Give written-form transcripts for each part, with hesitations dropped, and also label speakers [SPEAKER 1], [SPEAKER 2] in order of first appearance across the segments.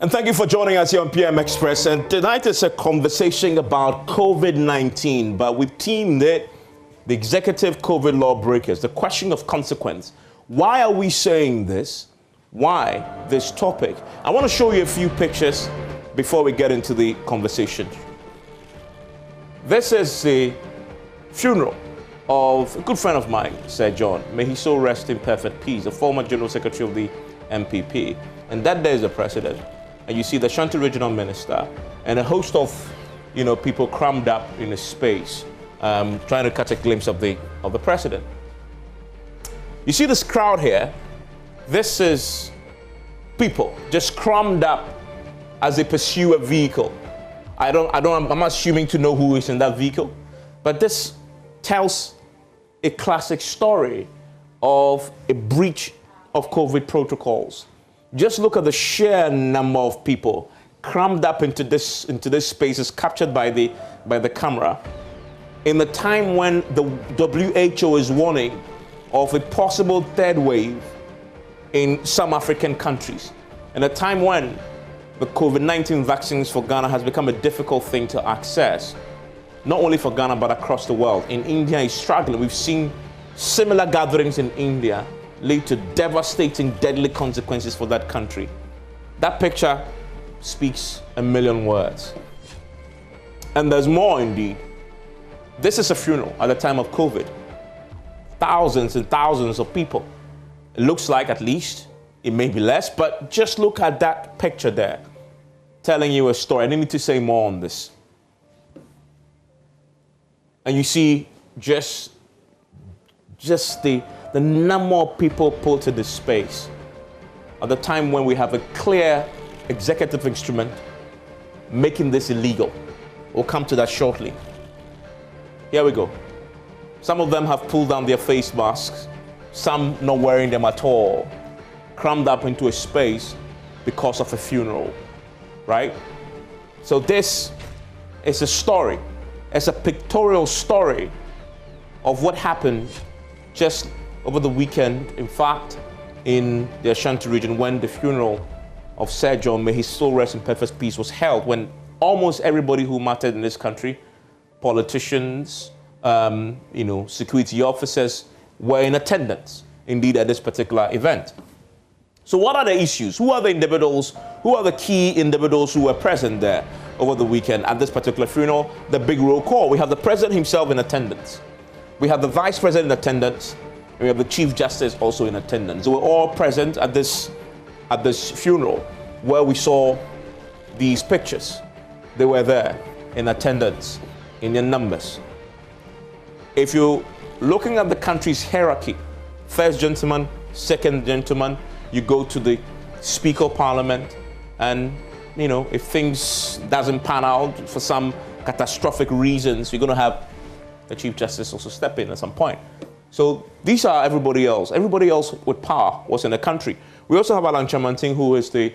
[SPEAKER 1] And thank you for joining us here on PM Express. And tonight is a conversation about COVID-19, but we've teamed it, the executive COVID lawbreakers, the question of consequence. Why are we saying this? Why this topic? I want to show you a few pictures before we get into the conversation. This is the funeral of a good friend of mine, Sir John. May he so rest in perfect peace, the former General Secretary of the MPP. And that day is the president. And you see the Ashanti Regional Minister and a host of, people crammed up in a space, trying to catch a glimpse of the president. You see this crowd here? This is people just crammed up as they pursue a vehicle. I'm not assuming to know who is in that vehicle, but this tells a classic story of a breach of COVID protocols. Just look at the sheer number of people crammed up into this space, captured by the camera, in the time when the WHO is warning of a possible third wave in some African countries, and a time when the COVID-19 vaccines for Ghana has become a difficult thing to access, not only for Ghana but across the world. In India is struggling. We've seen similar gatherings in India lead to devastating, deadly consequences for that country. That picture speaks a million words. And there's more indeed. This is a funeral at the time of COVID. Thousands and thousands of people. It looks like, at least, it may be less, but just look at that picture there, telling you a story. I don't need to say more on this. And you see just the number of people pulled to this space at the time when we have a clear executive instrument making this illegal. We'll come to that shortly. Here we go. Some of them have pulled down their face masks, some not wearing them at all, crammed up into a space because of a funeral, right? So this is a story. It's a pictorial story of what happened just over the weekend, in fact, in the Ashanti region, when the funeral of Sir John, may his soul rest in perfect peace, was held, when almost everybody who mattered in this country, politicians, security officers, were in attendance, indeed, at this particular event. So what are the issues? Who are the individuals? Who are the key individuals who were present there over the weekend at this particular funeral? The big roll call. We have the president himself in attendance. We have the vice president in attendance. And we have the chief justice also in attendance. So we're all present at this funeral where we saw these pictures. They were there in attendance, in their numbers. If you're looking at the country's hierarchy, first gentleman, second gentleman, you go to the Speaker of Parliament, and if things doesn't pan out for some catastrophic reasons, you're going to have the Chief Justice also step in at some point. So these are everybody else. Everybody else with power was in the country. We also have Alan Chamanting, who is the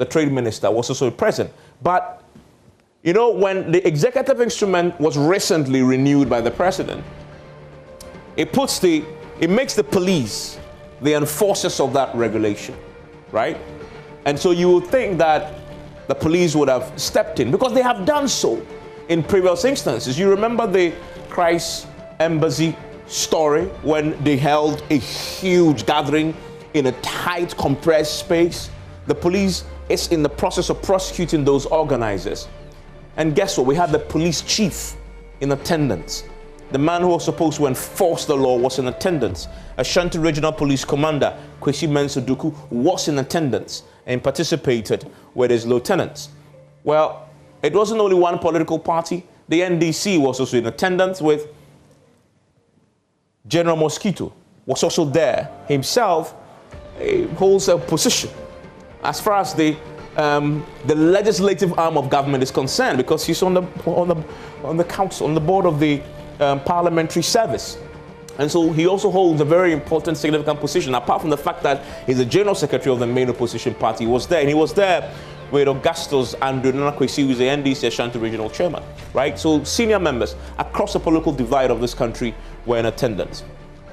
[SPEAKER 1] Trade Minister, was also present. But when the executive instrument was recently renewed by the President, it makes the police the enforcers of that regulation, right? And so you would think that the police would have stepped in, because they have done so in previous instances. You remember the Christ Embassy story, when they held a huge gathering in a tight, compressed space? The police is in the process of prosecuting those organizers. And guess what? We had the police chief in attendance. The man who was supposed to enforce the law was in attendance. Ashanti Regional Police Commander Kwesi Mensah-Duku was in attendance and participated with his lieutenants. Well, it wasn't only one political party. The NDC was also in attendance, with General Mosquito was also there. Himself holds a position as far as the legislative arm of government is concerned, because he's on the council, on the board of the parliamentary service. And so he also holds a very important, significant position, apart from the fact that he's the general secretary of the main opposition party. He was there, and he was there with Augustus Andrew Nanakwesi, who is the NDC Ashanti regional chairman, right? So senior members across the political divide of this country were in attendance.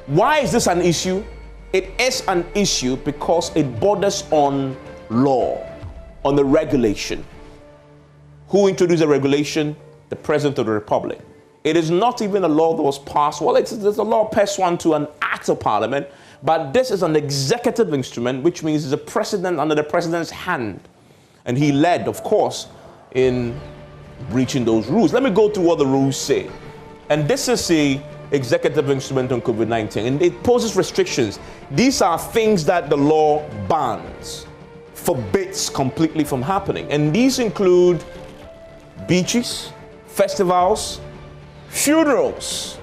[SPEAKER 1] Why is this an issue? It is an issue because it borders on law. on the regulation. Who introduced the regulation? The President of the Republic. It is not even a law that was passed. Well, it's a law pursuant to an act of Parliament, but this is an executive instrument, which means it's a precedent under the President's hand. And he led, of course, in breaching those rules. Let me go through what the rules say. And this is the executive instrument on COVID-19, and it poses restrictions. These are things that the law bans, forbids completely from happening. And these include beaches, festivals, funerals.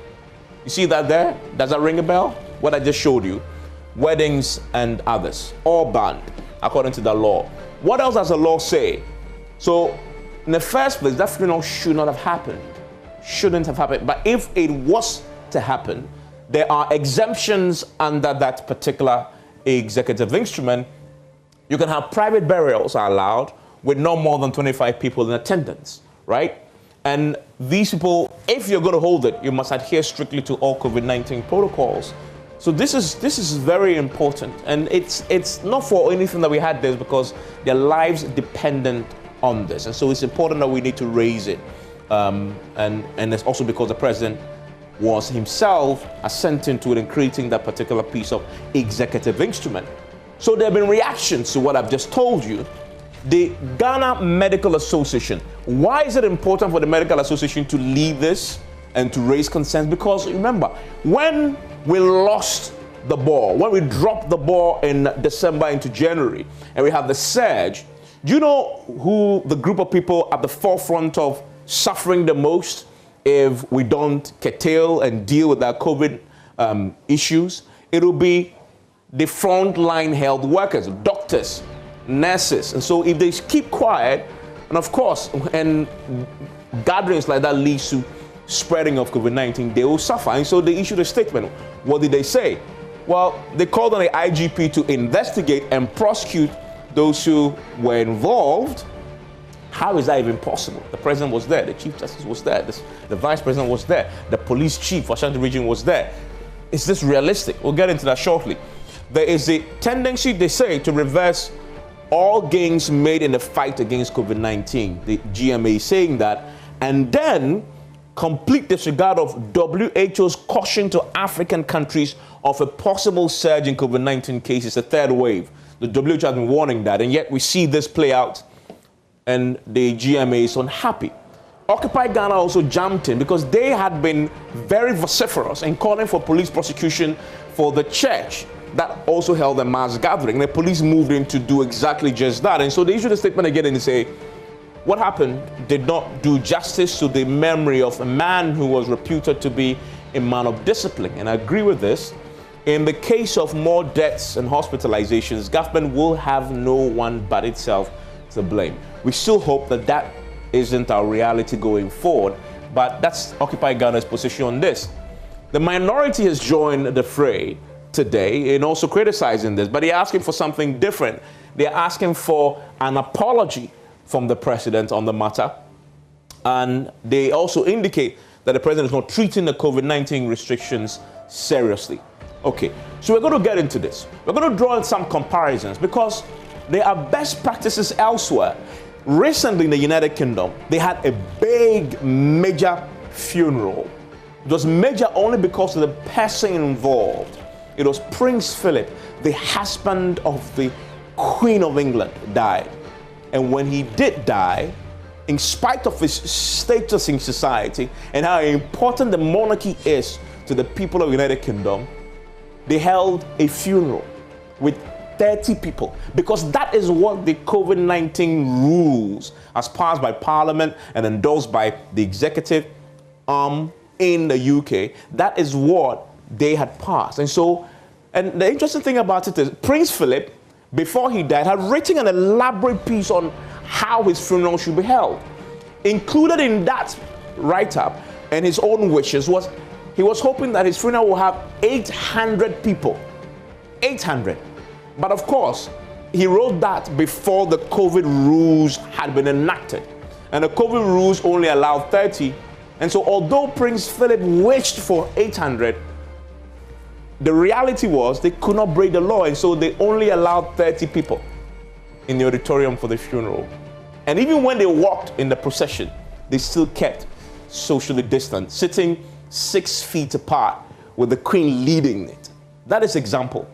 [SPEAKER 1] You see that there? Does that ring a bell? What I just showed you. Weddings and others, all banned according to the law. What else does the law say? So, in the first place, that funeral should not have happened. Shouldn't have happened. But if it was to happen, there are exemptions under that particular executive instrument. You can have private burials are allowed with no more than 25 people in attendance, right? And these people, if you're going to hold it, you must adhere strictly to all COVID-19 protocols. So this is very important, and it's not for anything that we had this, because their lives dependent on this, and so it's important that we need to raise it, and it's also because the President was himself assenting to it and creating that particular piece of executive instrument. So there have been reactions to what I've just told you. The Ghana Medical Association. Why is it important for the Medical Association to lead this and to raise concerns? Because remember, when we lost the ball, when we dropped the ball in December into January, and we have the surge, do you know who the group of people at the forefront of suffering the most if we don't curtail and deal with our COVID issues? It will be the frontline health workers, doctors, nurses. And so if they keep quiet, and of course, and gatherings like that leads to spreading of COVID-19, they will suffer. And so they issued a statement. What did they say? Well, they called on the IGP to investigate and prosecute those who were involved. How is that even possible? The President was there, the Chief Justice was there, the Vice President was there, the Police Chief for Ashanti Region was there. Is this realistic? We'll get into that shortly. There is a tendency, they say, to reverse all gains made in the fight against COVID-19. The GMA is saying that, and then complete disregard of WHO's caution to African countries of a possible surge in COVID-19 cases, a third wave. The WHO has been warning that, and yet we see this play out, and the GMA is unhappy. Occupy Ghana also jumped in because they had been very vociferous in calling for police prosecution for the church that also held a mass gathering. The police moved in to do exactly just that. And so they issued a statement again and they say, what happened did not do justice to the memory of a man who was reputed to be a man of discipline. And I agree with this. In the case of more deaths and hospitalizations, government will have no one but itself to blame. We still hope that that isn't our reality going forward, but that's Occupy Ghana's position on this. The minority has joined the fray today in also criticizing this, but they're asking for something different. They're asking for an apology from the President on the matter, and they also indicate that the President is not treating the COVID-19 restrictions seriously. Okay, so we're going to get into this. We're going to draw in some comparisons because there are best practices elsewhere. Recently in the United Kingdom, they had a big, major funeral. It was major only because of the person involved. It was Prince Philip, the husband of the Queen of England, died. And when he did die, in spite of his status in society and how important the monarchy is to the people of the United Kingdom, they held a funeral with 30 people, because that is what the COVID-19 rules, as passed by Parliament and endorsed by the executive in the UK, that is what they had passed. And so, and the interesting thing about it is Prince Philip, before he died, had written an elaborate piece on how his funeral should be held. Included in that write-up and his own wishes was, he was hoping that his funeral will have 800 people. 800. But of course, he wrote that before the COVID rules had been enacted. And the COVID rules only allowed 30. And so although Prince Philip wished for 800, the reality was they could not break the law. And so they only allowed 30 people. in the auditorium for the funeral. And even when they walked in the procession, they still kept socially distant, sitting 6 feet apart with the Queen leading it. That is example.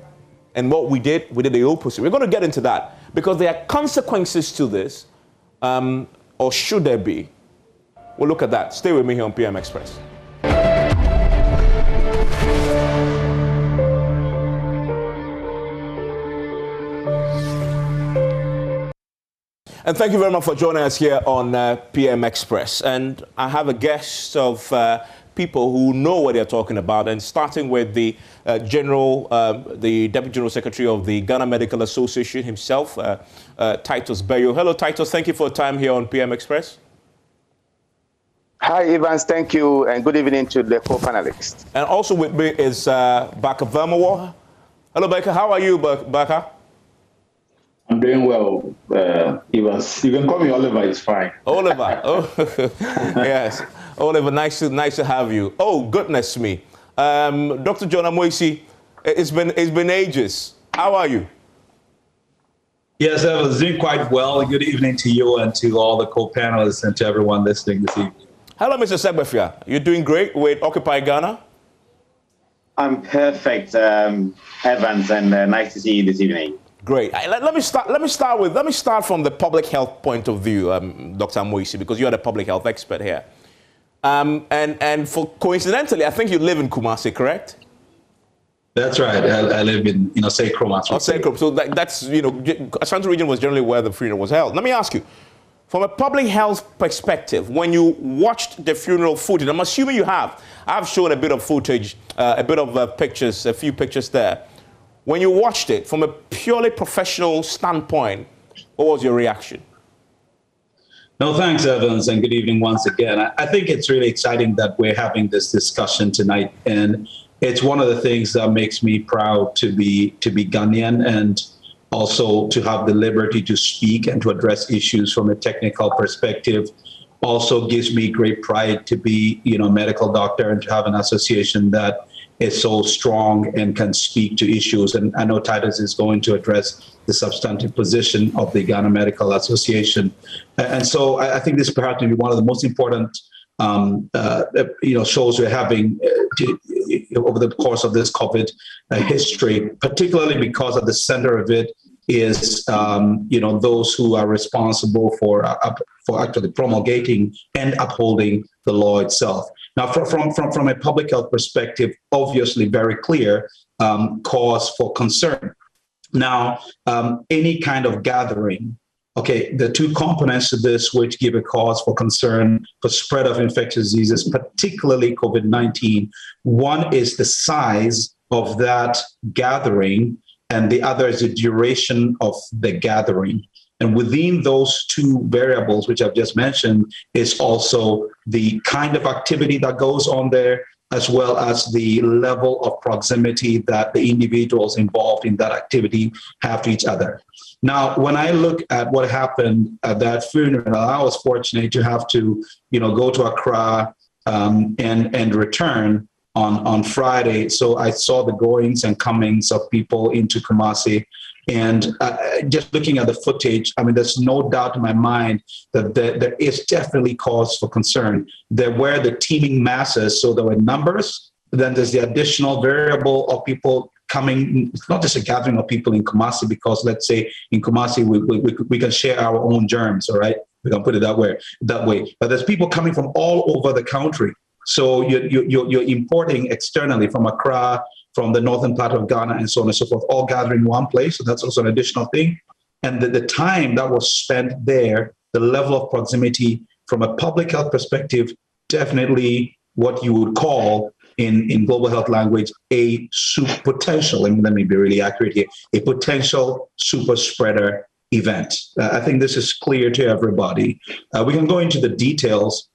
[SPEAKER 1] And what we did the opposite. We're going to get into that because there are consequences to this, or should there be? We'll look at that. Stay with me here on PM Express. And thank you very much for joining us here on PM Express. And I have a guest of people who know what they're talking about, and starting with the Deputy General Secretary of the Ghana Medical Association himself, Titus Bayo. Hello, Titus. Thank you for your time here on PM Express.
[SPEAKER 2] Hi, Evans. Thank you, and good evening to the co-panelists.
[SPEAKER 1] And also with me is Baka Vermawa. Hello, Baka. How are you, Baka?
[SPEAKER 3] I'm doing well, Evans. You can call me Oliver, it's fine.
[SPEAKER 1] Oliver, oh, yes. Oliver, nice to have you. Oh, goodness me. Dr. John Amoisi, it's been ages. How are you?
[SPEAKER 4] Yes, I was doing quite well. Good evening to you and to all the co-panelists and to everyone listening this evening.
[SPEAKER 1] Hello, Mr. Segbefia. You're doing great with Occupy Ghana?
[SPEAKER 5] I'm perfect, Evans, and nice to see you this evening.
[SPEAKER 1] Great. Let me start from the public health point of view, Dr. Amoisi, because you are the public health expert here. And for coincidentally, I think you live in Kumasi, correct?
[SPEAKER 4] That's right. I live in, say Kumasi.
[SPEAKER 1] Oh, say Kumasi. So that's, Ashanti region was generally where the funeral was held. Let me ask you, from a public health perspective, when you watched the funeral footage, I'm assuming you have. I've shown a bit of footage, a bit of pictures, a few pictures there. When you watched it from a purely professional standpoint, what was your reaction?
[SPEAKER 4] No, thanks, Evans, and good evening once again. I think it's really exciting that we're having this discussion tonight, and it's one of the things that makes me proud to be Ghanaian, and also to have the liberty to speak and to address issues from a technical perspective. Also gives me great pride to be, a medical doctor and to have an association that is so strong and can speak to issues. And I know Titus is going to address the substantive position of the Ghana Medical Association. And so I think this perhaps will be one of the most important shows we're having over the course of this COVID history, particularly because at the center of it is, those who are responsible for actually promulgating and upholding the law itself. Now, from a public health perspective, obviously very clear cause for concern. Now, any kind of gathering, okay, the two components to this which give a cause for concern for spread of infectious diseases, particularly COVID-19, one is the size of that gathering, and the other is the duration of the gathering. And within those two variables, which I've just mentioned, is also the kind of activity that goes on there, as well as the level of proximity that the individuals involved in that activity have to each other. Now, when I look at what happened at that funeral, I was fortunate to have to, go to Accra and return on Friday. So I saw the goings and comings of people into Kumasi. And just looking at the footage, there's no doubt in my mind that there is definitely cause for concern. There were the teeming masses, so there were numbers. Then there's the additional variable of people coming. It's not just a gathering of people in Kumasi, because let's say in Kumasi we can share our own germs, all right? We can put it that way. But there's people coming from all over the country. So you're importing externally from Accra, from the northern part of Ghana, and so on and so forth, all gathering in one place. So that's also an additional thing. And the time that was spent there, the level of proximity from a public health perspective, definitely what you would call in global health language, a potential, and let me be really accurate here, a potential super spreader event. I think this is clear to everybody. We can go into the details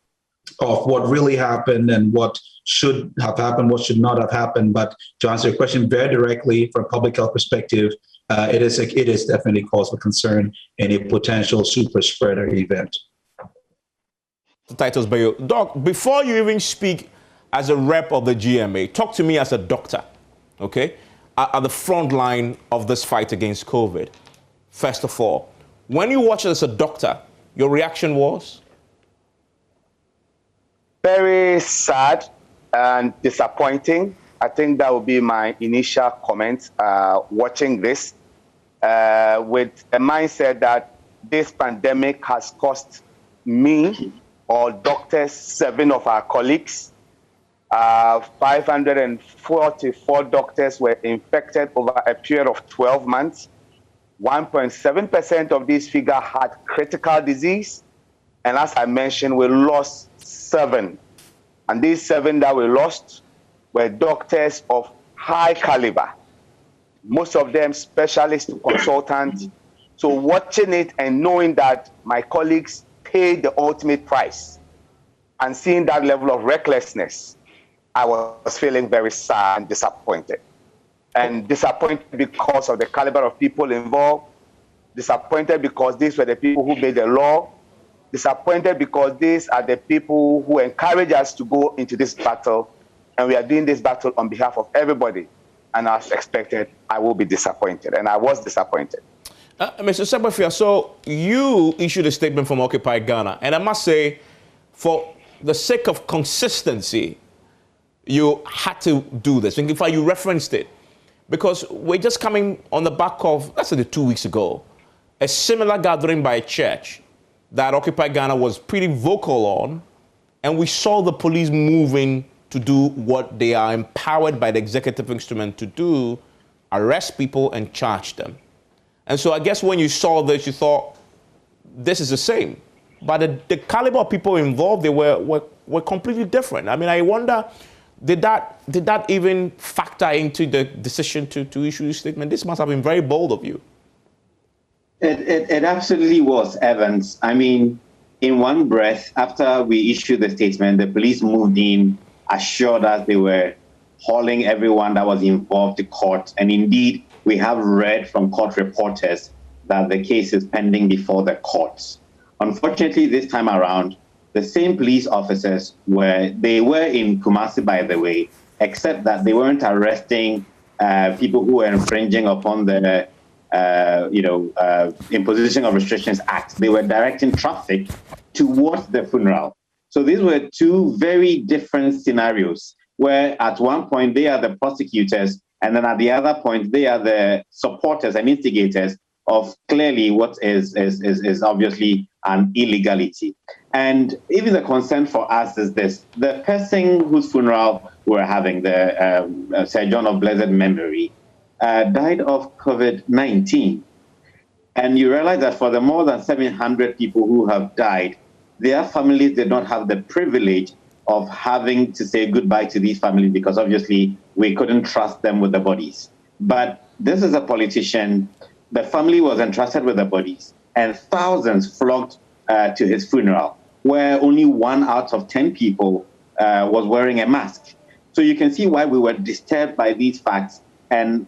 [SPEAKER 4] of what really happened and what should have happened, what should not have happened. But to answer your question very directly from a public health perspective, it is definitely cause for concern and a potential super spreader event.
[SPEAKER 1] Titus Bayo. Doc, before you even speak as a rep of the GMA, talk to me as a doctor, okay, at the front line of this fight against COVID. First of all, When you watched it as a doctor, your reaction was?
[SPEAKER 2] Very sad and disappointing. I think that would be my initial comment watching this with a mindset that this pandemic has cost me or doctors, 7 of our colleagues. 544 doctors were infected over a period of 12 months. 1.7% of this figure had critical disease. And as I mentioned, we lost 7. And these 7 that we lost were doctors of high caliber, most of them specialists, consultants. So watching it and knowing that my colleagues paid the ultimate price and seeing that level of recklessness, I was feeling very sad and disappointed. And disappointed because of the caliber of people involved, disappointed because these were the people who made the law, disappointed because these are the people who encourage us to go into this battle, and we are doing this battle on behalf of everybody. And as expected, I will be disappointed, and I was disappointed.
[SPEAKER 1] Mr. Sebafia, so you issued a statement from Occupy Ghana, and I must say, for the sake of consistency, you had to do this. In fact, you referenced it, because we're just coming on the back of, let's say 2 weeks ago, a similar gathering by a church that Occupy Ghana was pretty vocal on, and we saw the police moving to do what they are empowered by the executive instrument to do, arrest people and charge them. And so I guess when you saw this, you thought, this is the same. But the caliber of people involved, they were completely different. I mean, I wonder, did that even factor into the decision to issue this statement? This must have been very bold of you.
[SPEAKER 5] It absolutely was, Evans. I mean, in one breath, after we issued the statement, the police moved in, assured us they were hauling everyone that was involved to court. And indeed, we have read from court reporters that the case is pending before the courts. Unfortunately, this time around, the same police officers they were in Kumasi, by the way, except that they weren't arresting people who were infringing upon the Imposition of Restrictions Act. They were directing traffic towards the funeral. So these were 2 very different scenarios, where at one point they are the prosecutors, and then at the other point they are the supporters and instigators of clearly what is obviously an illegality. And even the concern for us is this: the person whose funeral we're having, the Sir John of blessed memory, died of COVID-19. And you realize that for the more than 700 people who have died, their families did not have the privilege of having to say goodbye to these families, because obviously we couldn't trust them with the bodies. But this is a politician. The family was entrusted with the bodies, and thousands flocked to his funeral, where only 1 out of 10 people was wearing a mask. So you can see why we were disturbed by these facts, and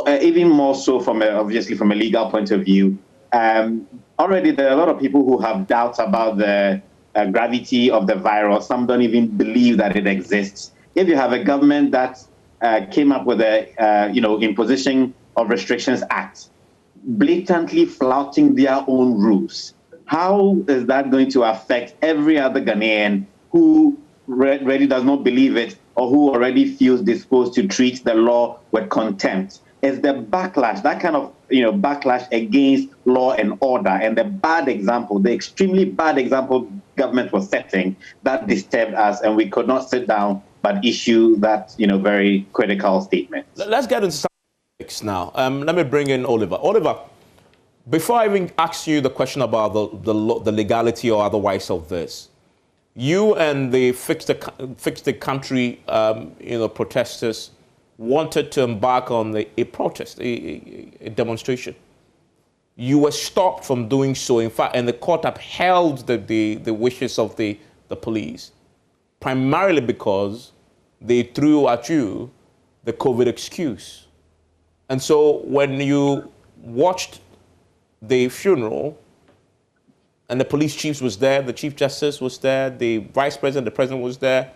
[SPEAKER 5] even more so obviously from a legal point of view. Already there are a lot of people who have doubts about the gravity of the virus. Some don't even believe that it exists. If you have a government that came up with a Imposition of Restrictions Act, blatantly flouting their own rules, how is that going to affect every other Ghanaian who really does not believe it, or who already feels disposed to treat the law with contempt? It's the backlash, that kind of backlash against law and order, and the extremely bad example government was setting, that disturbed us, and we could not sit down but issue that very critical statement.
[SPEAKER 1] Let's get into some topics now. Let me bring in Oliver. Oliver, before I even ask you the question about the legality or otherwise of this, you and the Fix the Country protesters wanted to embark on a protest, a demonstration. You were stopped from doing so, in fact, and the court upheld the wishes of the police, primarily because they threw at you the COVID excuse. And so when you watched the funeral, and the police chief was there, the Chief Justice was there, the Vice President, the President was there,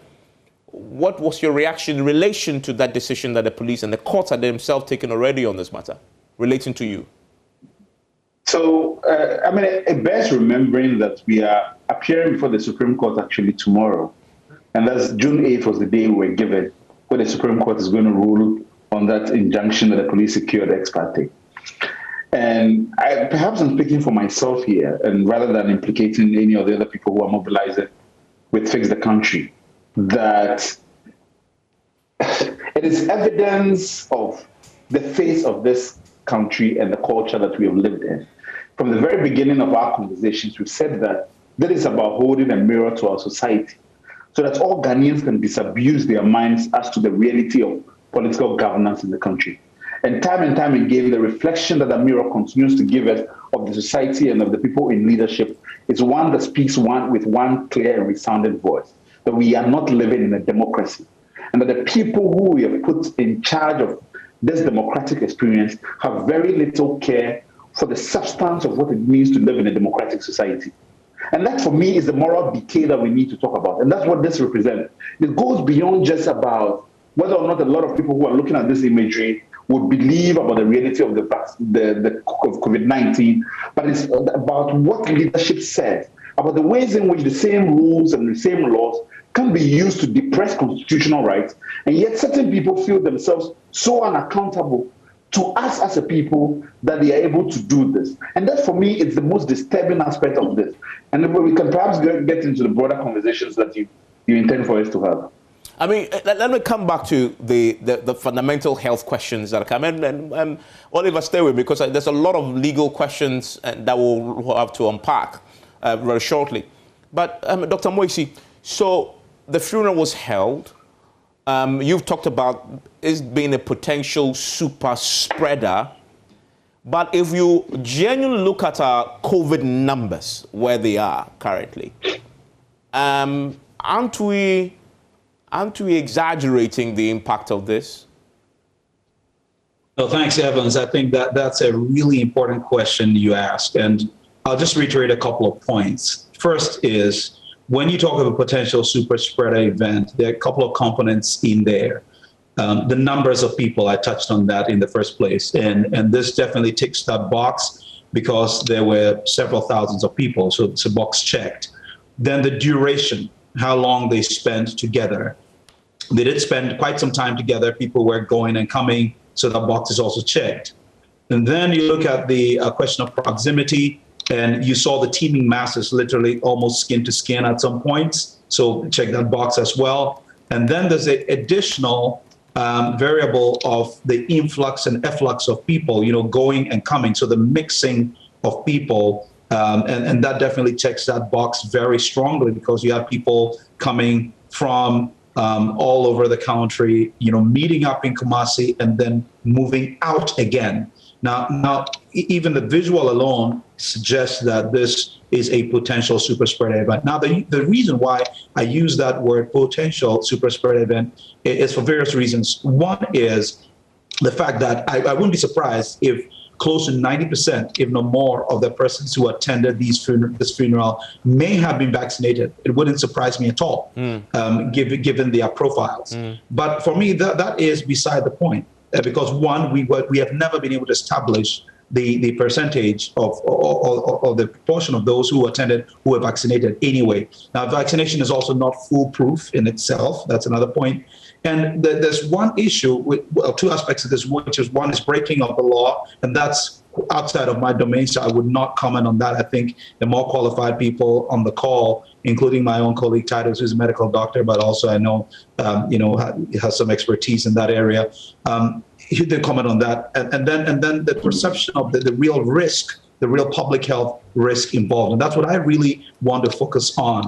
[SPEAKER 1] what was your reaction in relation to that decision that the police and the courts had themselves taken already on this matter, relating to you?
[SPEAKER 3] So, I mean, it bears remembering that we are appearing before the Supreme Court actually tomorrow. And that's June 8th was the day we were given, where the Supreme Court is going to rule on that injunction that the police secured ex parte. And perhaps I'm speaking for myself here, and rather than implicating any of the other people who are mobilizing with Fix the Country, that it is evidence of the face of this country and the culture that we have lived in. From the very beginning of our conversations, we've said that this is about holding a mirror to our society so that all Ghanaians can disabuse their minds as to the reality of political governance in the country. And time again, the reflection that the mirror continues to give us of the society and of the people in leadership is one that speaks with one clear and resounding voice, that we are not living in a democracy, and that the people who we have put in charge of this democratic experience have very little care for the substance of what it means to live in a democratic society. And that, for me, is the moral decay that we need to talk about. And that's what this represents. It goes beyond just about whether or not a lot of people who are looking at this imagery would believe about the reality of the COVID-19, but it's about what leadership says, about the ways in which the same rules and the same laws can be used to depress constitutional rights, and yet certain people feel themselves so unaccountable to us as a people that they are able to do this. And that, for me, is the most disturbing aspect of this. And then we can perhaps get into the broader conversations that you intend for us to have.
[SPEAKER 1] I mean, let me come back to the fundamental health questions that come in. And Oliver, stay with me, because there's a lot of legal questions that we'll have to unpack very shortly. But Dr. Moisi, so the funeral was held. You've talked about it being a potential super spreader. But if you genuinely look at our COVID numbers, where they are currently, aren't we exaggerating the impact of this?
[SPEAKER 4] No, thanks, Evans. I think that's a really important question you ask. And I'll just reiterate a couple of points. First is, when you talk of a potential super spreader event, there are a couple of components in there. The numbers of people, I touched on that in the first place. And this definitely ticks that box because there were several thousands of people. So it's a box checked. Then the duration, how long they spent together. They did spend quite some time together. People were going and coming. So that box is also checked. And then you look at the question of proximity, and you saw the teeming masses literally almost skin to skin at some points. So check that box as well. And then there's an additional variable of the influx and efflux of people, going and coming. So the mixing of people, and that definitely checks that box very strongly, because you have people coming from all over the country, meeting up in Kumasi and then moving out again. Now, even the visual alone suggests that this is a potential super spreader event. Now, the reason why I use that word potential super spreader event is for various reasons. One is the fact that I wouldn't be surprised if close to 90%, if not more, of the persons who attended this funeral may have been vaccinated. It wouldn't surprise me at all, given their profiles. But for me, that is beside the point. Because one, we have never been able to establish the percentage of the proportion of those who attended who were vaccinated anyway. Now, vaccination is also not foolproof in itself. That's another point. And there's one issue, two aspects of this, which is one is breaking of the law, and that's outside of my domain, so I would not comment on that. I think the more qualified people on the call, including my own colleague Titus, who's a medical doctor, but also I know, has some expertise in that area. He did comment on that, and then the perception of the real risk, the real public health risk involved, and that's what I really want to focus on.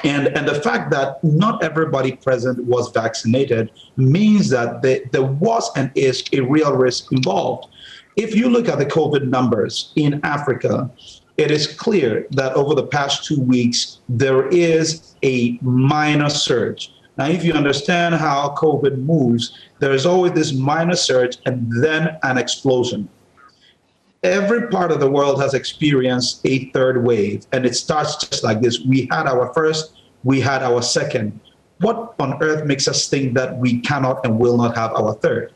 [SPEAKER 4] And the fact that not everybody present was vaccinated means that there was and is a real risk involved. If you look at the COVID numbers in Africa, it is clear that over the past 2 weeks, there is a minor surge. Now, if you understand how COVID moves, there is always this minor surge and then an explosion. Every part of the world has experienced a third wave, and it starts just like this. We had our first, we had our second. What on earth makes us think that we cannot and will not have our third?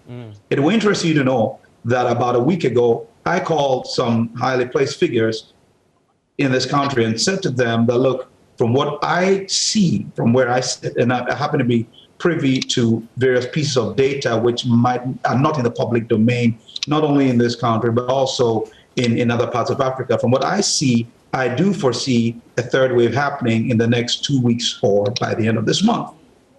[SPEAKER 4] It will interest you to know that about a week ago, I called some highly placed figures in this country and said to them that, look, from what I see from where I sit, and I happen to be privy to various pieces of data which are not in the public domain, not only in this country, but also in other parts of Africa. From what I see, I do foresee a third wave happening in the next 2 weeks or by the end of this month.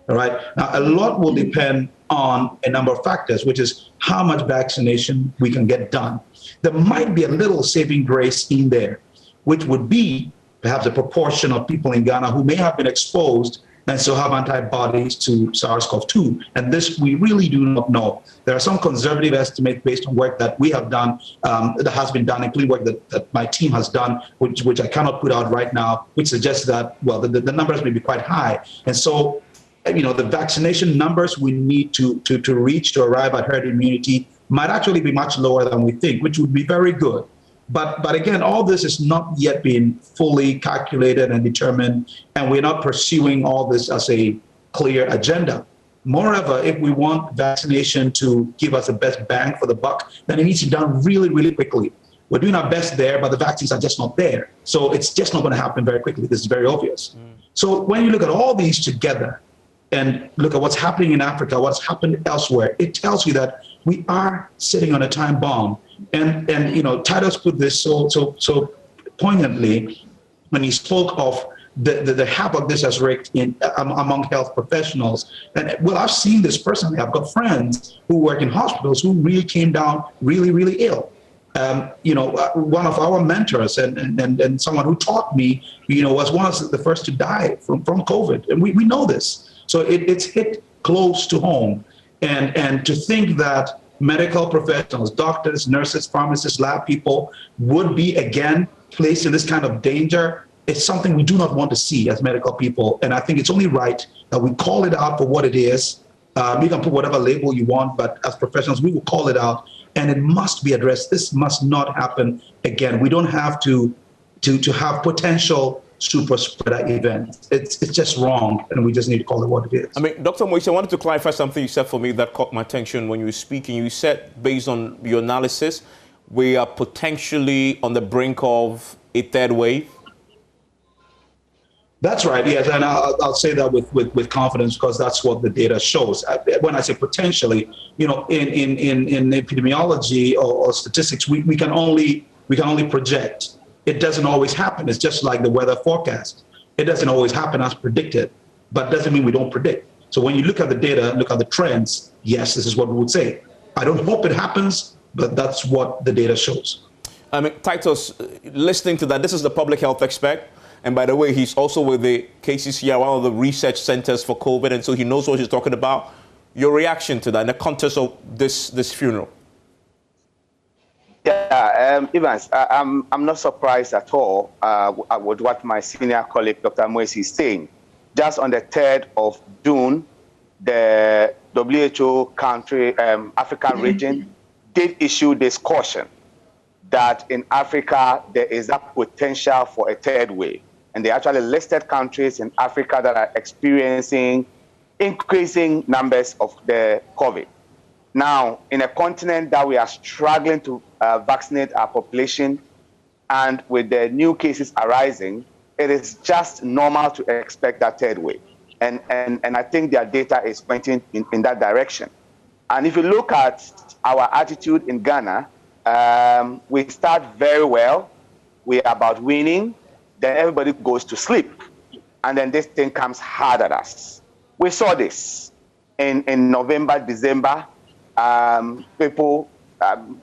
[SPEAKER 4] All right. Now, a lot will depend on a number of factors, which is how much vaccination we can get done. There might be a little saving grace in there, which would be perhaps a proportion of people in Ghana who may have been exposed and still have antibodies to SARS-CoV-2. And this we really do not know. There are some conservative estimates based on work that we have done, that has been done, including work that my team has done, which I cannot put out right now, which suggests that, well, the numbers may be quite high. And so, the vaccination numbers we need to reach to arrive at herd immunity might actually be much lower than we think, which would be very good. But again, all this is not yet being fully calculated and determined, and we're not pursuing all this as a clear agenda. Moreover, if we want vaccination to give us the best bang for the buck, then it needs to be done really, really quickly. We're doing our best there, but the vaccines are just not there. So it's just not going to happen very quickly. This is very obvious. So when you look at all these together and look at what's happening in Africa, what's happened elsewhere, it tells you that we are sitting on a time bomb. And Titus put this so poignantly when he spoke of the havoc this has wreaked among health professionals. And well, I've seen this personally. I've got friends who work in hospitals who really came down really, really ill. One of our mentors and someone who taught me, was one of the first to die from COVID. And we know this. So it's hit close to home. And to think that medical professionals, doctors, nurses, pharmacists, lab people would be again placed in this kind of danger, it's something we do not want to see as medical people. And I think it's only right that we call it out for what it is. You can put whatever label you want, but as professionals, we will call it out, and it must be addressed. This must not happen again. We don't have to have potential super spreader events. It's just wrong, and we just need to call it what it is.
[SPEAKER 1] I mean, Dr. Moise, I wanted to clarify something you said for me that caught my attention when you were speaking. You said, based on your analysis, we are potentially on the brink of a third wave.
[SPEAKER 4] That's right, yes, and I'll say that with confidence because that's what the data shows. When I say potentially, in epidemiology or statistics, we can only project. It doesn't always happen. It's just like the weather forecast. It doesn't always happen as predicted, but doesn't mean we don't predict. So when you look at the data, look at the trends, yes, this is what we would say. I don't hope it happens, but that's what the data shows.
[SPEAKER 1] I mean, Titus, listening to that, this is the public health expert. And by the way, he's also with the KCCR, one of the research centers for COVID, and so he knows what he's talking about. Your reaction to that in the context of this funeral?
[SPEAKER 2] Yeah, Evans, I'm not surprised at all with what my senior colleague, Dr. Moise, is saying. Just on the 3rd of June, the WHO country, African region, did issue this caution that in Africa, there is a potential for a third wave. And they actually listed countries in Africa that are experiencing increasing numbers of the COVID. Now, in a continent that we are struggling to vaccinate our population, and with the new cases arising, it is just normal to expect that third wave. And I think their data is pointing in that direction. And if you look at our attitude in Ghana, we start very well. We are about winning. Then everybody goes to sleep. And then this thing comes hard at us. We saw this in November, December. People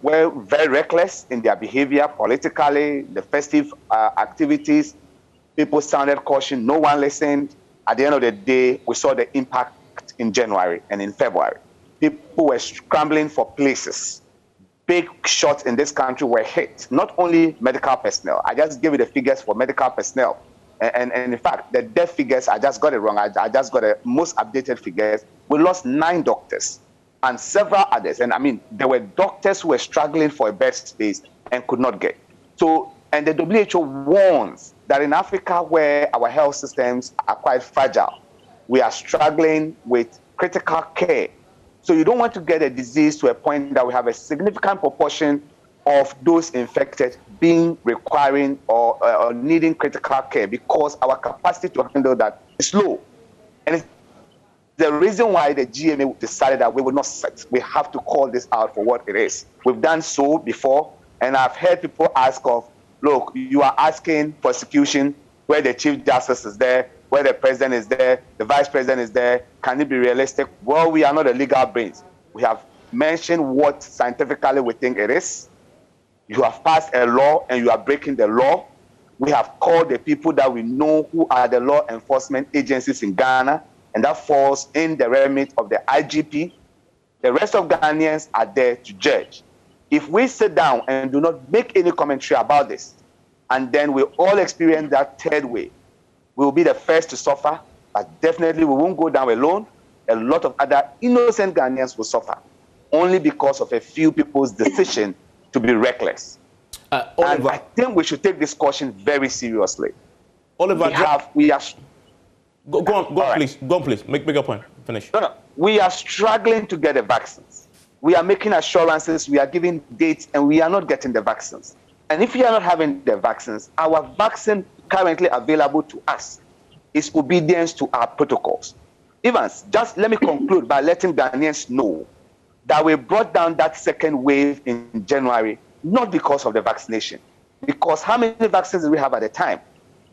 [SPEAKER 2] were very reckless in their behavior politically, the festive activities. People sounded caution. No one listened. At the end of the day, we saw the impact in January and in February. People were scrambling for places. Big shots in this country were hit, not only medical personnel. I just gave you the figures for medical personnel. And in fact, the death figures, I just got it wrong. I just got the most updated figures. We lost 9 doctors and several others. And I mean, there were doctors who were struggling for a bed space and could not get. So, and the WHO warns that in Africa, where our health systems are quite fragile, we are struggling with critical care. So you don't want to get a disease to a point that we have a significant proportion of those infected requiring or needing critical care because our capacity to handle that is low. And it's the reason why the GMA decided that we will not sit. We have to call this out for what it is. We've done so before, and I've heard people ask of, look, you are asking prosecution where the Chief Justice is there, where the President is there, the Vice President is there. Can it be realistic? Well, we are not the legal brains. We have mentioned what scientifically we think it is. You have passed a law and you are breaking the law. We have called the people that we know who are the law enforcement agencies in Ghana, and that falls in the remit of the IGP. The rest of Ghanaians are there to judge. If we sit down and do not make any commentary about this, and then we all experience that third wave, we will be the first to suffer, but definitely we won't go down alone. A lot of other innocent Ghanaians will suffer, only because of a few people's decision to be reckless. And I think we should take this caution very seriously.
[SPEAKER 1] Oliver,
[SPEAKER 2] we are.
[SPEAKER 1] Go on, please. Go on, please. Make your point. Finish.
[SPEAKER 2] No. We are struggling to get the vaccines. We are making assurances, we are giving dates, and we are not getting the vaccines. And if we are not having the vaccines, our vaccine currently available to us is obedience to our protocols. Evans, just let me conclude by letting Ghanaians know that we brought down that second wave in January, not because of the vaccination. Because how many vaccines did we have at the time?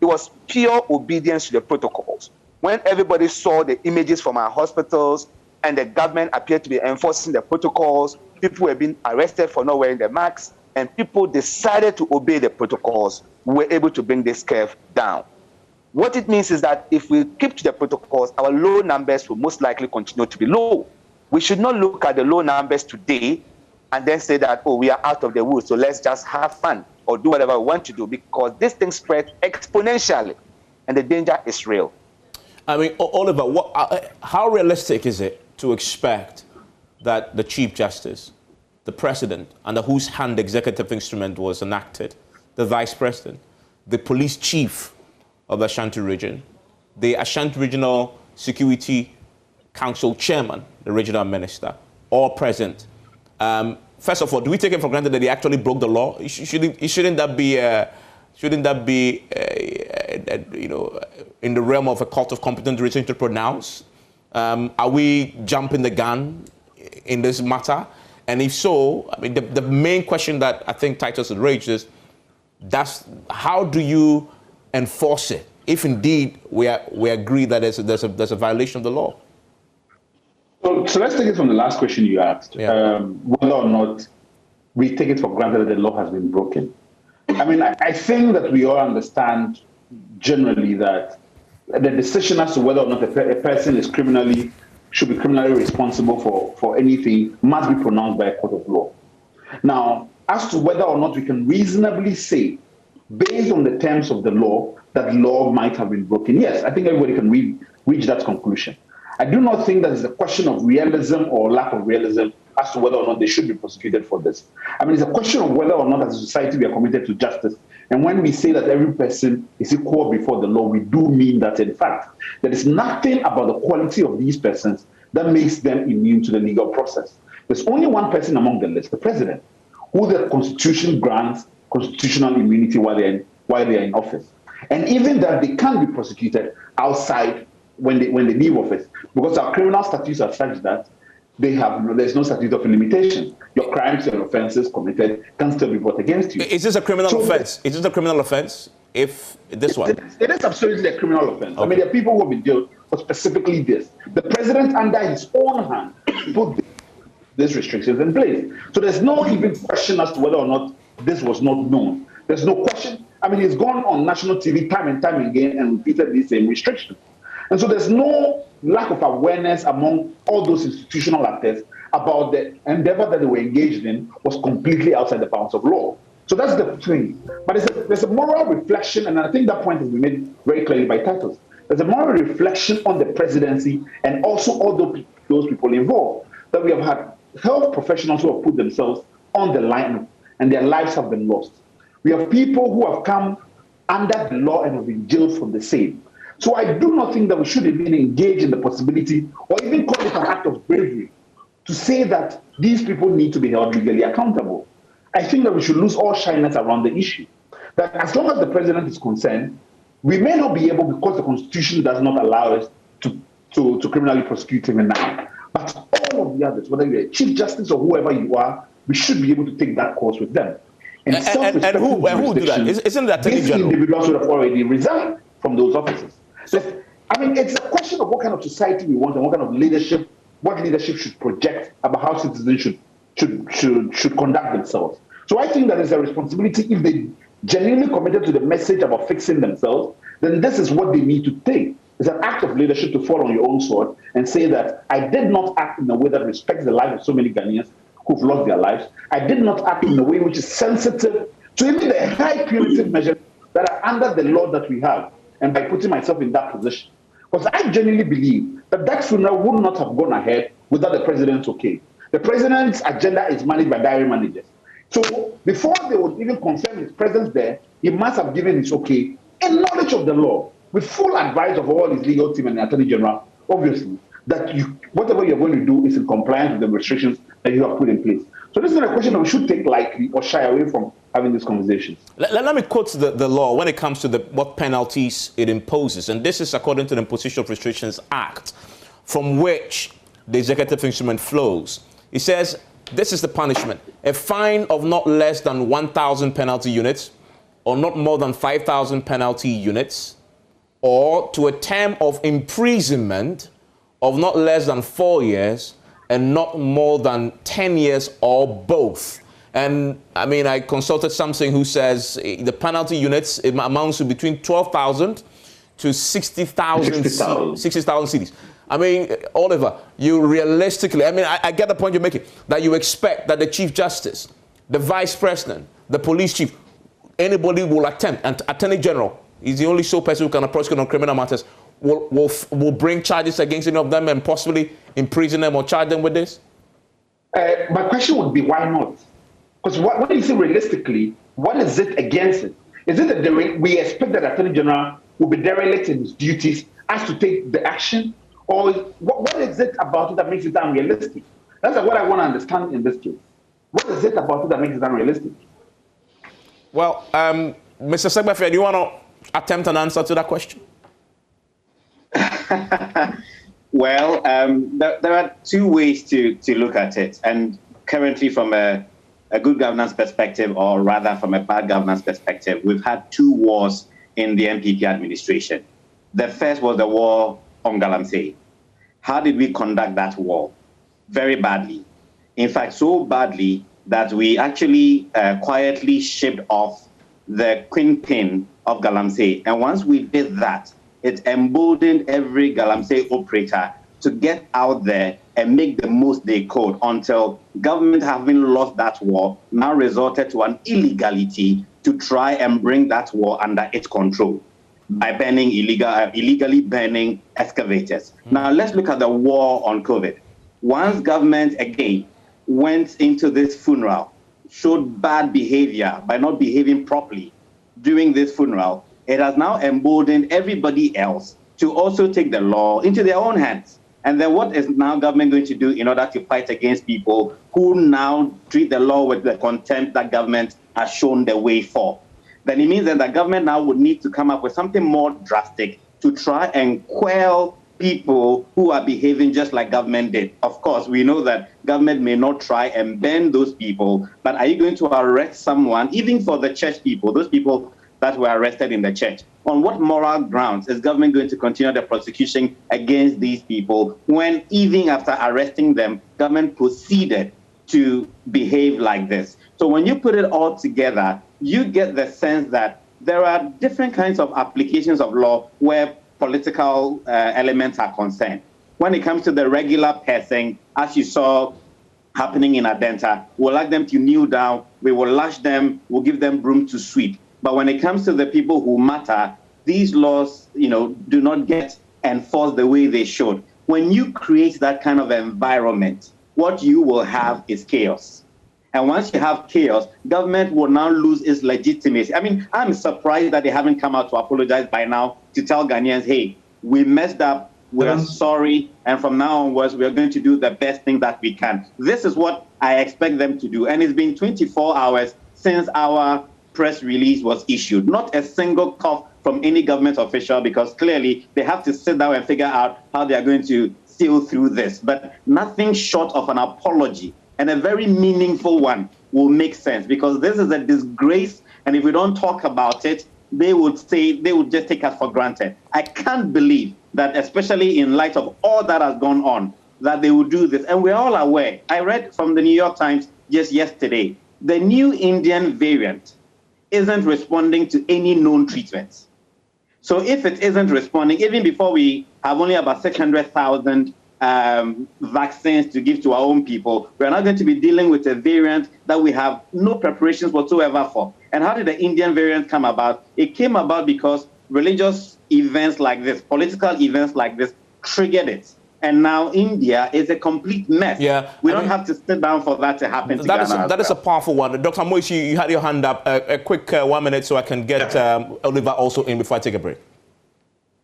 [SPEAKER 2] It was pure obedience to the protocols. When everybody saw the images from our hospitals and the government appeared to be enforcing the protocols, people were being arrested for not wearing the masks, and people decided to obey the protocols, we were able to bring this curve down. What it means is that if we keep to the protocols, our low numbers will most likely continue to be low. We should not look at the low numbers today and then say that, oh, we are out of the woods, so let's just have fun or do whatever we want to do, because this thing spread exponentially and the danger is real.
[SPEAKER 1] I mean, Oliver, how realistic is it to expect that the Chief Justice, the President, under whose hand the executive instrument was enacted, the Vice President, the Police Chief of the Ashanti region, the Ashanti Regional Security Council Chairman, the Regional Minister, all present? First of all, do we take it for granted that he actually broke the law? Shouldn't that be in the realm of a court of competent reason to pronounce? Are we jumping the gun in this matter? And if so, I mean, the main question that I think Titus has raised is, how do you enforce it if indeed we agree that there's a violation of the law?
[SPEAKER 3] So let's take it from the last question you asked, whether or not we take it for granted that the law has been broken. I mean, I think that we all understand generally that the decision as to whether or not a person should be criminally responsible for anything must be pronounced by a court of law. Now, as to whether or not we can reasonably say, based on the terms of the law, that law might have been broken, yes, I think everybody can reach that conclusion. I do not think that it's a question of realism or lack of realism as to whether or not they should be prosecuted for this. I mean, it's a question of whether or not as a society we are committed to justice. And when we say that every person is equal before the law, we do mean that, in fact, there is nothing about the quality of these persons that makes them immune to the legal process. There's only one person among the list, the president, who the Constitution grants constitutional immunity while they're in office. And even that, they can't be prosecuted outside when they leave office, because our criminal statutes are such that there's no statute of limitation. Your crimes and offenses committed can still be brought against you.
[SPEAKER 1] Is this a criminal offense? Is this a criminal offense? If this one?
[SPEAKER 3] It is absolutely a criminal offense. Okay. I mean, there are people who have been jailed for specifically this. The president, under his own hand, put these restrictions in place. So there's no even question as to whether or not this was not known. There's no question. I mean, he's gone on national TV time and time again and repeated these same restrictions. And so there's no lack of awareness among all those institutional actors about the endeavor that they were engaged in was completely outside the bounds of law. So that's the thing. But there's a moral reflection, and I think that point has been made very clearly by Titus. There's a moral reflection on the presidency and also all those people involved, that we have had health professionals who have put themselves on the line and their lives have been lost. We have people who have come under the law and have been jailed for the same. So I do not think that we should even engage in the possibility or even call it an act of bravery to say that these people need to be held legally accountable. I think that we should lose all shyness around the issue. That as long as the president is concerned, we may not be able, because the Constitution does not allow us to criminally prosecute him now. But all of the others, whether you're a Chief Justice or whoever you are, we should be able to take that course with them.
[SPEAKER 1] And who do that? Isn't that Attorney
[SPEAKER 3] These
[SPEAKER 1] General?
[SPEAKER 3] individuals would have already resigned from those offices. So, I mean, it's a question of what kind of society we want and what kind of leadership, what leadership should project about how citizens should conduct themselves. So I think that it's a responsibility, if they genuinely committed to the message about fixing themselves, then this is what they need to take. It's an act of leadership to fall on your own sword and say that I did not act in a way that respects the life of so many Ghanaians who've lost their lives. I did not act in a way which is sensitive to even the high punitive measures that are under the law that we have, and by putting myself in that position. Because I genuinely believe that that funeral would not have gone ahead without the president's okay. The president's agenda is managed by diary managers. So before they would even confirm his presence there, he must have given his okay in knowledge of the law, with full advice of all his legal team and the Attorney General, obviously, that whatever you're going to do is in compliance with the restrictions that you have put in place. So this is a question that we should take lightly or shy away from having these conversations.
[SPEAKER 1] Let me quote the law when it comes to what penalties it imposes. And this is according to the Imposition of Restrictions Act, from which the executive instrument flows. It says, this is the punishment: a fine of not less than 1,000 penalty units, or not more than 5,000 penalty units, or to a term of imprisonment of not less than 4 years and not more than 10 years, or both. And I mean, I consulted something who says the penalty units, it amounts to between 12,000 to 60,000 cedis. I mean, Oliver, you realistically, I mean, I get the point you're making, that you expect that the Chief Justice, the Vice President, the Police Chief, anybody will attempt, and Attorney General is the only sole person who can prosecute on criminal matters, will bring charges against any of them and possibly imprison them or charge them with this?
[SPEAKER 3] My question would be, why not? Because when you say realistically, what is it against it? Is it that we expect that the Attorney General will be derelict in his duties as to take the action? Or what is it about it that makes it unrealistic? That's what I want to understand in this case. What is it about it that makes it unrealistic?
[SPEAKER 1] Well, Mr. Segbafi, do you want to attempt an answer to that question?
[SPEAKER 5] Well, there are two ways to look at it. And currently, from a good governance perspective, or rather from a bad governance perspective, we've had two wars in the MPP administration. The first was the war on Galamsey. How did we conduct that war? Very badly. In fact, so badly that we actually quietly shipped off the kingpin of Galamsey. And once we did that, it emboldened every Galamsey operator to get out there and make the most they could, until government, having lost that war, now resorted to an illegality to try and bring that war under its control by banning illegally burning excavators. Now let's look at the war on COVID. Once government again went into this funeral, showed bad behavior by not behaving properly during this funeral, it has now emboldened everybody else to also take the law into their own hands. And then what is now government going to do in order to fight against people who now treat the law with the contempt that government has shown the way for? Then it means that the government now would need to come up with something more drastic to try and quell people who are behaving just like government did. Of course, we know that government may not try and ban those people, but are you going to arrest someone, even for the church people, those people that were arrested in the church? On what moral grounds is government going to continue the prosecution against these people when, even after arresting them, government proceeded to behave like this? So when you put it all together, you get the sense that there are different kinds of applications of law where political elements are concerned. When it comes to the regular person, as you saw happening in Adenta, we'll like them to kneel down, we will lash them, we'll give them broom to sweep. But when it comes to the people who matter, these laws, do not get enforced the way they should. When you create that kind of environment, what you will have is chaos. And once you have chaos, government will now lose its legitimacy. I mean, I'm surprised that they haven't come out to apologize by now, to tell Ghanaians, hey, we messed up, we're sorry, and from now onwards, we're going to do the best thing that we can. This is what I expect them to do. And it's been 24 hours since our press release was issued. Not a single cough from any government official, because clearly they have to sit down and figure out how they are going to sail through this. But nothing short of an apology, and a very meaningful one, will make sense, because this is a disgrace. And if we don't talk about it, they would just take us for granted. I can't believe that, especially in light of all that has gone on, that they would do this. And we're all aware. I read from the New York Times just yesterday, the new Indian variant isn't responding to any known treatments. So if it isn't responding, even before we have only about 600,000 vaccines to give to our own people, we're not going to be dealing with a variant that we have no preparations whatsoever for. And how did the Indian variant come about? It came about because religious events like this, political events like this, triggered it. And now India is a complete mess.
[SPEAKER 1] Yeah,
[SPEAKER 5] we don't have to sit down for that to happen.
[SPEAKER 1] That is a powerful one. Dr. Moishi, you had your hand up. A quick 1 minute so I can get Oliver also in before I take a break.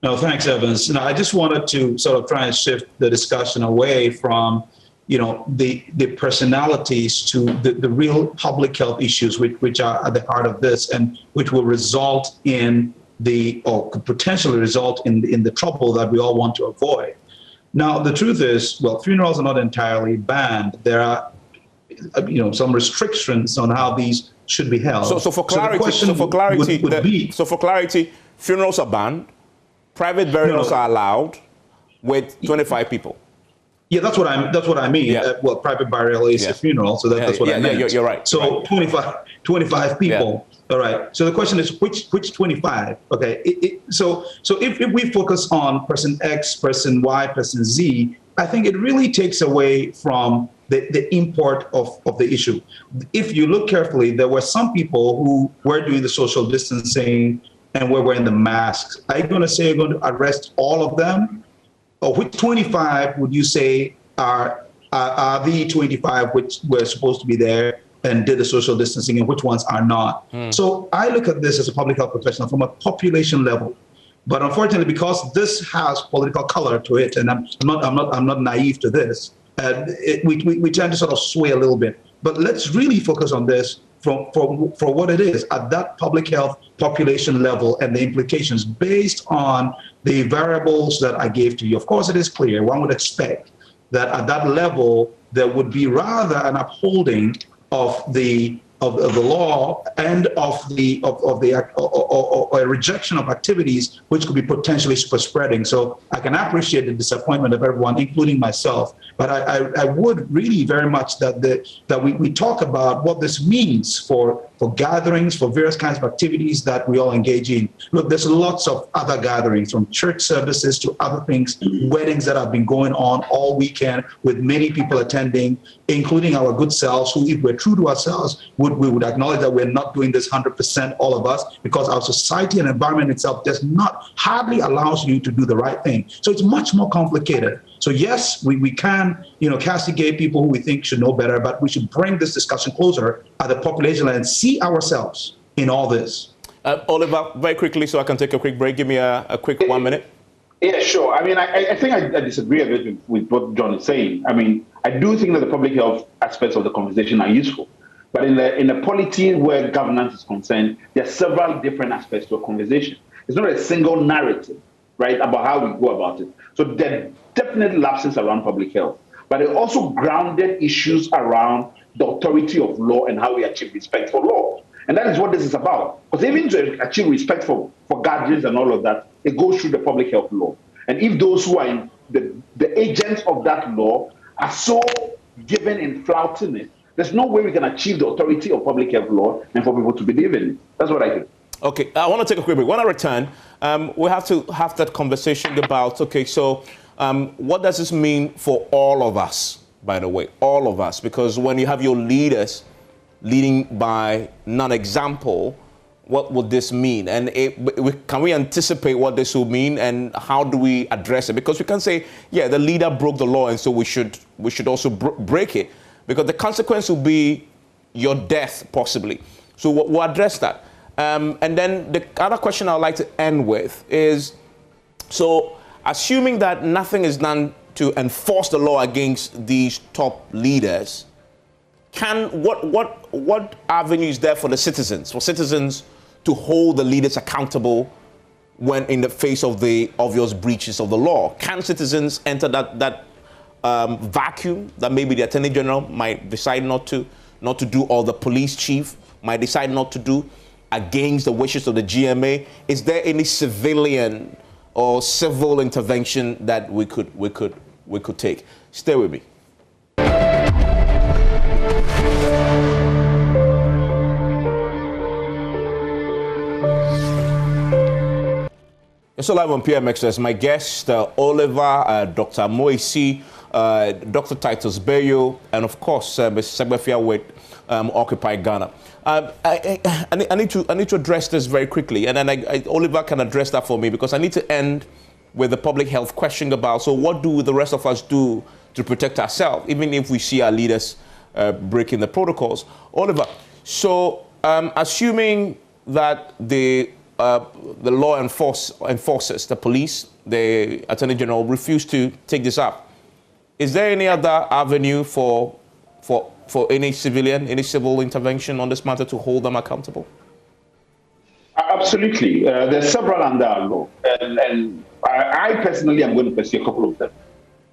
[SPEAKER 4] No, thanks, Evans. I just wanted to sort of try and shift the discussion away from, the personalities to the real public health issues which are at the heart of this, and which will result in or could potentially result in the trouble that we all want to avoid. Now, the truth is, well, funerals are not entirely banned. There are, some restrictions on how these should be held.
[SPEAKER 1] So for clarity, funerals are banned. Private burials are allowed with 25 people.
[SPEAKER 4] Yeah, that's what I mean. Yeah. Well, private burial is a funeral, so that's what I meant.
[SPEAKER 1] Yeah, you're right.
[SPEAKER 4] So
[SPEAKER 1] right.
[SPEAKER 4] 25 people. Yeah. All right. So the question is, which 25? Okay. So if we focus on person X, person Y, person Z, I think it really takes away from the import of the issue. If you look carefully, there were some people who were doing the social distancing and were wearing the masks. Are you going to say you're going to arrest all of them? Or which 25 would you say are the 25 which were supposed to be there and did the social distancing, and which ones are not? So I look at this as a public health professional from a population level. But unfortunately, because this has political color to it, and I'm not naive to this, we tend to sort of sway a little bit. But let's really focus on this for what it is at that public health population level and the implications based on the variables that I gave to you. Of course, it is clear, one would expect that at that level, there would be rather an upholding of the law and of a rejection of activities which could be potentially super spreading. So I can appreciate the disappointment of everyone, including myself. But I would really very much that we talk about what this means for gatherings, for various kinds of activities that we all engage in. Look, there's lots of other gatherings, from church services to other things, weddings that have been going on all weekend with many people attending, including our good selves, who, if we're true to ourselves, we would acknowledge that we're not doing this 100%, all of us, because our society and environment itself hardly allows you to do the right thing. So it's much more complicated. So yes, we can, castigate people who we think should know better, but we should bring this discussion closer at the population and see ourselves in all this.
[SPEAKER 1] Oliver, very quickly, so I can take a quick break. Give me a quick 1 minute.
[SPEAKER 3] Yeah, sure. I mean, I think I disagree a bit with what John is saying. I mean, I do think that the public health aspects of the conversation are useful. But in the polity where governance is concerned, there are several different aspects to a conversation. It's not a single narrative, right, about how we go about it. So there are definite lapses around public health, but there are also grounded issues around the authority of law and how we achieve respect for law. And that is what this is about. Because even to achieve respect for gatherings and all of that, it goes through the public health law. And if those who are the agents of that law are so given in flouting it, there's no way we can achieve the authority of public health law and for people to believe in it. That's what I think.
[SPEAKER 1] Okay, I want to take a quick break. When I return, we have to have that conversation about, what does this mean for all of us, by the way, all of us? Because when you have your leaders leading by non-example, what would this mean? And can we anticipate what this will mean, and how do we address it? Because we can say, yeah, the leader broke the law, and so we should also break it, because the consequence will be your death, possibly. So we'll address that. And then the other question I'd like to end with is, so assuming that nothing is done to enforce the law against these top leaders, what avenue is there for the citizens, to hold the leaders accountable when in the face of the obvious breaches of the law? Can citizens enter that vacuum that maybe the Attorney General might decide not to do, or the police chief might decide not to do, against the wishes of the GMA? Is there any civilian or civil intervention that we could take? Stay with me. It's live on PMXS. My guest, Oliver, Dr. Moisi, Dr. Titus Bayo, and of course, Mr. Segbefia with Occupy Ghana. I need to address this very quickly, and then Oliver can address that for me, because I need to end with the public health question about, so what do the rest of us do to protect ourselves, even if we see our leaders breaking the protocols? Oliver, so assuming that the law enforcers, the police, the Attorney General, refuse to take this up, is there any other avenue for any civilian, any civil intervention on this matter to hold them accountable?
[SPEAKER 3] Absolutely. There's several under our law. And I personally am going to pursue a couple of them.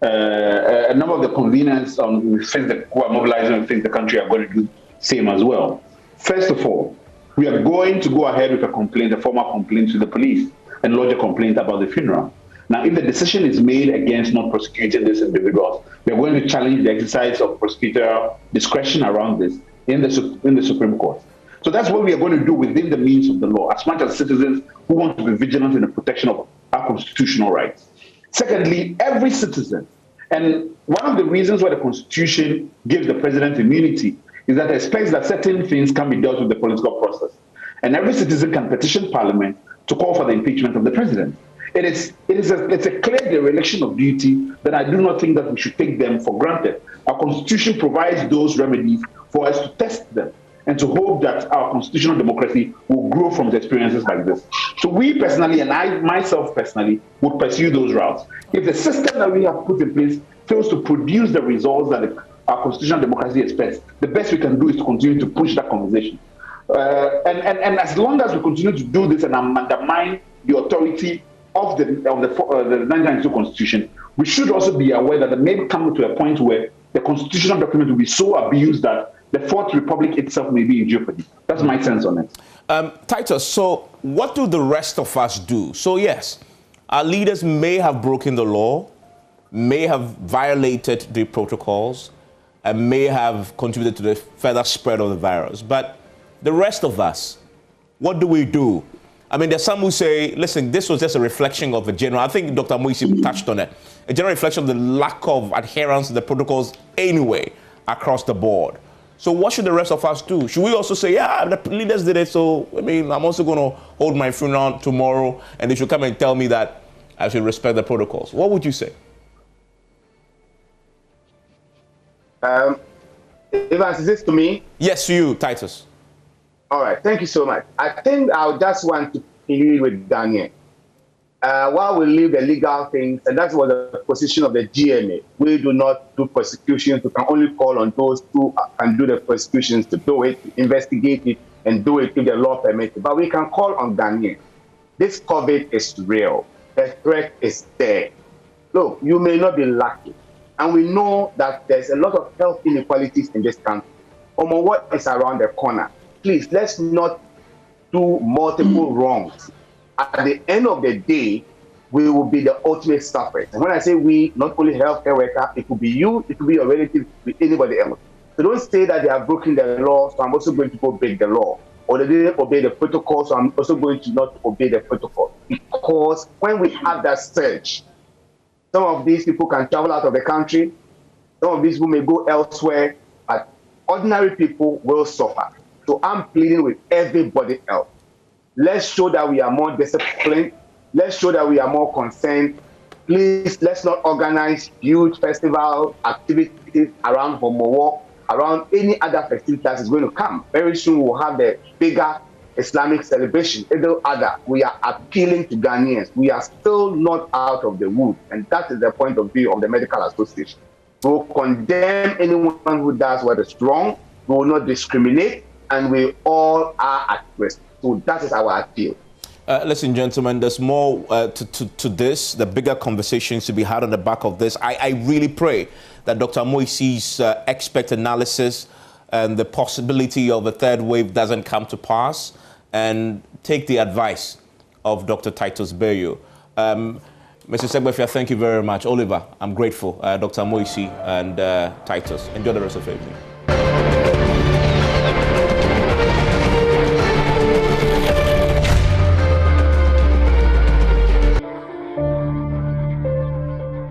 [SPEAKER 3] A number of the conveners who are mobilizing and think the country are going to do the same as well. First of all, we are going to go ahead with a formal complaint to the police, and lodge a complaint about the funeral. Now, if the decision is made against not prosecuting these individuals, we are going to challenge the exercise of prosecutorial discretion around this in the Supreme Court. So that's what we are going to do within the means of the law, as much as citizens who want to be vigilant in the protection of our constitutional rights. Secondly, every citizen, and one of the reasons why the Constitution gives the president immunity is that it expects that certain things can be dealt with the political process. And every citizen can petition Parliament to call for the impeachment of the president. It's a clear dereliction of duty that I do not think that we should take them for granted. Our Constitution provides those remedies for us to test them and to hope that our constitutional democracy will grow from the experiences like this. So we personally, and I myself personally, would pursue those routes. If the system that we have put in place fails to produce the results that our constitutional democracy expects, the best we can do is to continue to push that conversation. And as long as we continue to do this and undermine the authority of the 1992 Constitution, we should also be aware that it may come to a point where the constitutional document will be so abused that the Fourth Republic itself may be in jeopardy. That's my sense on it.
[SPEAKER 1] Titus, so what do the rest of us do? So yes, our leaders may have broken the law, may have violated the protocols, and may have contributed to the further spread of the virus. But the rest of us, what do we do? I mean, there's some who say, listen, this was just a reflection of a general, I think Dr. Moisi touched on it, a general reflection of the lack of adherence to the protocols anyway across the board. So what should the rest of us do? Should we also say, yeah, the leaders did it, so I mean, I'm also going to hold my funeral tomorrow, and they should come and tell me that I should respect the protocols? What would you say?
[SPEAKER 2] Evans, is this to me?
[SPEAKER 1] Yes, to you, Titus.
[SPEAKER 2] All right, thank you so much. I think I just want to agree with Daniel. While we leave the legal things, and that was the position of the GMA, we do not do prosecutions. We can only call on those who can do the prosecutions to do it, investigate it, and do it if the law permits it. But we can call on Daniel. This COVID is real. The threat is there. Look, you may not be lucky. And we know that there's a lot of health inequalities in this country. What is around the corner? Please, let's not do multiple wrongs. At the end of the day, we will be the ultimate sufferers. And when I say we, not only healthcare workers, it could be you, it could be your relative, it could be anybody else. So don't say that they have broken the law, so I'm also going to go break the law. Or they didn't obey the protocol, so I'm also going to not obey the protocol. Because when we have that surge, some of these people can travel out of the country, some of these people may go elsewhere, but ordinary people will suffer. So I'm pleading with everybody else. Let's show that we are more disciplined. Let's show that we are more concerned. Please, let's not organize huge festival activities around Homo War, around any other festivity that is going to come. Very soon we'll have the bigger Islamic celebration, Idul Adha, we are appealing to Ghanaians. We are still not out of the woods, and that is the point of view of the Medical Association. We will condemn anyone who does what is wrong. We will not discriminate, and we all are at risk. So that is our appeal.
[SPEAKER 1] Listen, gentlemen, there's more to this, the bigger conversations to be had on the back of this. I really pray that Dr. Moisey's expert analysis and the possibility of a third wave doesn't come to pass, and take the advice of Dr. Titus Bayo. Mr. Segbefia, thank you very much. Oliver, I'm grateful. Dr. Moisey and Titus, enjoy the rest of your evening.